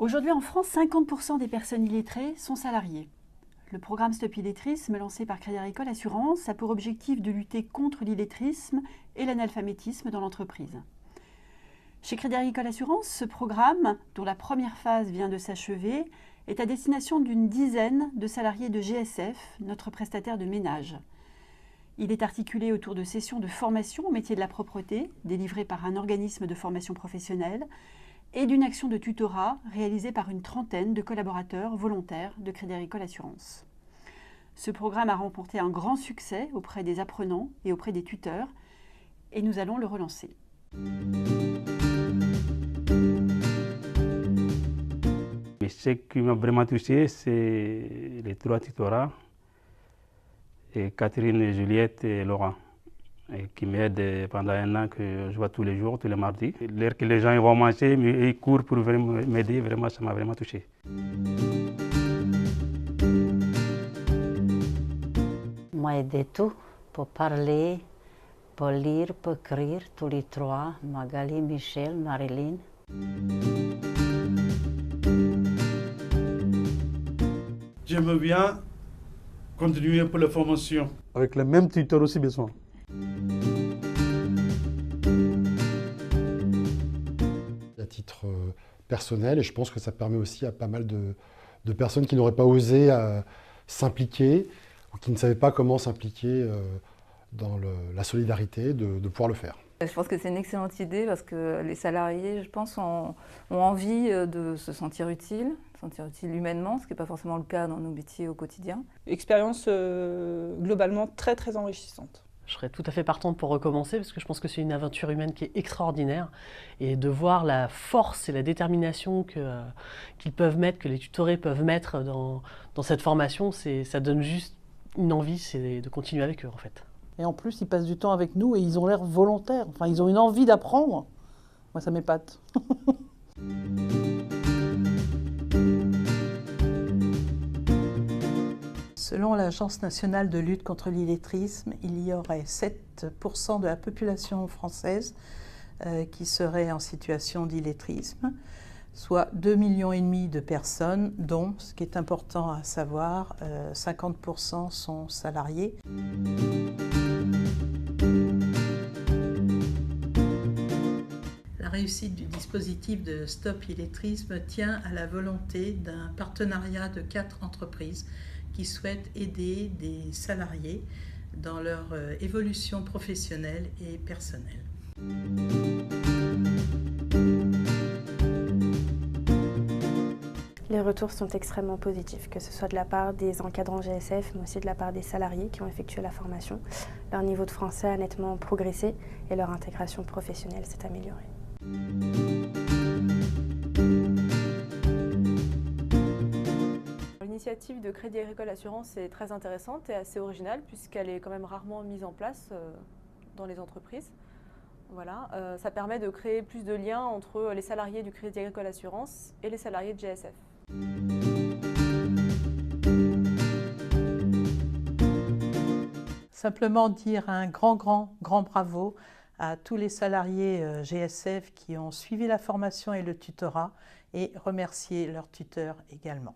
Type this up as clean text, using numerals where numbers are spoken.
Aujourd'hui en France, 50% des personnes illettrées sont salariées. Le programme Stop Illettrisme, lancé par Crédit Agricole Assurances, a pour objectif de lutter contre l'illettrisme et l'analphabétisme dans l'entreprise. Chez Crédit Agricole Assurances, ce programme, dont la première phase vient de s'achever, est à destination d'une dizaine de salariés de GSF, notre prestataire de ménage. Il est articulé autour de sessions de formation au métier de la propreté, délivrées par un organisme de formation professionnelle, et d'une action de tutorat réalisée par une trentaine de collaborateurs volontaires de Crédit Agricole Assurances. Ce programme a remporté un grand succès auprès des apprenants et auprès des tuteurs, et nous allons le relancer. Ce qui m'a vraiment touché, c'est les 3 tutorats, et Catherine, Juliette et Laurent, et qui m'aident pendant 1 an, que je vois tous les jours, tous les mardis. L'heure que les gens vont manger, ils courent pour m'aider, vraiment, ça m'a vraiment touché. M'a aidé tout, pour parler, pour lire, pour écrire, tous les 3, Magali, Michel, Marilyn. J'aimerais bien continuer pour la formation. Avec le même tuteur aussi besoin. À titre personnel, et je pense que ça permet aussi à pas mal de personnes qui n'auraient pas osé s'impliquer ou qui ne savaient pas comment s'impliquer dans la solidarité, de pouvoir le faire. Je pense que c'est une excellente idée parce que les salariés, je pense, ont envie de se sentir utiles humainement, ce qui n'est pas forcément le cas dans nos métiers au quotidien. Expérience globalement très enrichissante. Je serais tout à fait partante pour recommencer parce que je pense que c'est une aventure humaine qui est extraordinaire et de voir la force et la détermination qu'ils peuvent mettre, que les tutorés peuvent mettre dans cette formation, ça donne juste une envie, c'est de continuer avec eux en fait. Et en plus, ils passent du temps avec nous et ils ont l'air volontaires. Enfin, ils ont une envie d'apprendre. Moi, ça m'épate. Selon l'Agence nationale de lutte contre l'illettrisme, il y aurait 7% de la population française qui serait en situation d'illettrisme, soit 2,5 millions de personnes, dont, ce qui est important à savoir, 50% sont salariés. La réussite du dispositif de Stop Illettrisme tient à la volonté d'un partenariat de 4 entreprises qui souhaitent aider des salariés dans leur évolution professionnelle et personnelle. Les retours sont extrêmement positifs, que ce soit de la part des encadrants GSF, mais aussi de la part des salariés qui ont effectué la formation. Leur niveau de français a nettement progressé et leur intégration professionnelle s'est améliorée. L'initiative de Crédit Agricole Assurances est très intéressante et assez originale puisqu'elle est quand même rarement mise en place dans les entreprises. Voilà, ça permet de créer plus de liens entre les salariés du Crédit Agricole Assurances et les salariés de GSF. Simplement dire un grand bravo à tous les salariés GSF qui ont suivi la formation et le tutorat et remercier leurs tuteurs également.